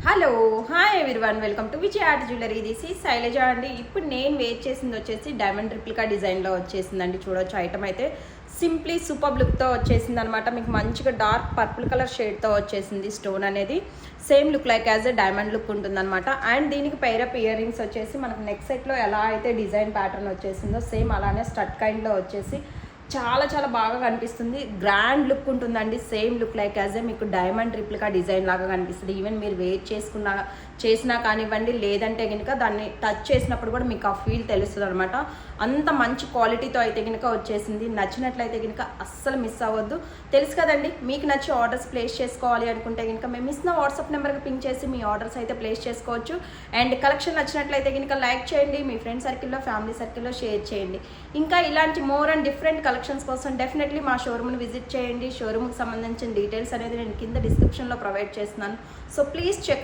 Hello hi everyone, welcome to Vijay art jewellery. This ఈ శైలజ అండి. ఇప్పుడు నేను వేర్ చేసింది వచ్చేసి డైమండ్ రిప్లికా డిజైన్లో వచ్చేసిందండి. చూడొచ్చు, ఐటమ్ అయితే సింప్లీ సూపర్ లుక్తో వచ్చేసింది అనమాట. మీకు మంచిగా డార్క్ పర్పుల్ కలర్ షేడ్తో వచ్చేసింది. స్టోన్ అనేది same look like as a diamond look ఉంటుందన్నమాట. అండ్ దీనికి పైరప్ ఇయర్ రింగ్స్ వచ్చేసి మనకు నెక్ సెట్లో ఎలా అయితే డిజైన్ ప్యాటర్న్ వచ్చేసిందో సేమ్ అలానే స్టడ్ కైండ్లో వచ్చేసి చాలా చాలా బాగా కనిపిస్తుంది. గ్రాండ్ లుక్ ఉంటుందండి. Same look like as a మీకు డైమండ్ రిప్లికా డిజైన్ లాగా కనిపిస్తుంది. ఈవెన్ మీరు వెయిట్ చేసినా కానివ్వండి, లేదంటే కనుక దాన్ని టచ్ చేసినప్పుడు కూడా మీకు ఆ ఫీల్ తెలుస్తుంది అనమాట. అంత మంచి క్వాలిటీతో అయితే కనుక వచ్చేసింది. నచ్చినట్లయితే కనుక అస్సలు మిస్ అవ్వద్దు. తెలుసు కదండి, మీకు నచ్చి ఆర్డర్స్ ప్లేస్ చేసుకోవాలి అనుకుంటే కనుక మేము ఇస్తున్న వాట్సాప్ నెంబర్కి పింక్ చేసి మీ ఆర్డర్స్ అయితే ప్లేస్ చేసుకోవచ్చు. అండ్ కలెక్షన్ నచ్చినట్లయితే కనుక లైక్ చేయండి, మీ ఫ్రెండ్ సర్కిల్లో ఫ్యామిలీ సర్కిల్లో షేర్ చేయండి. ఇంకా ఇలాంటి మోర్ అండ్ డిఫరెంట్ కలెక్షన్స్ కోసం డెఫినెట్లీ మా షోరూమ్ని విజిట్ చేయండి. షోరూమ్కి సంబంధించిన డీటెయిల్స్ అనేది నేను కింద డిస్క్రిప్షన్లో ప్రొవైడ్ చేస్తున్నాను. So please check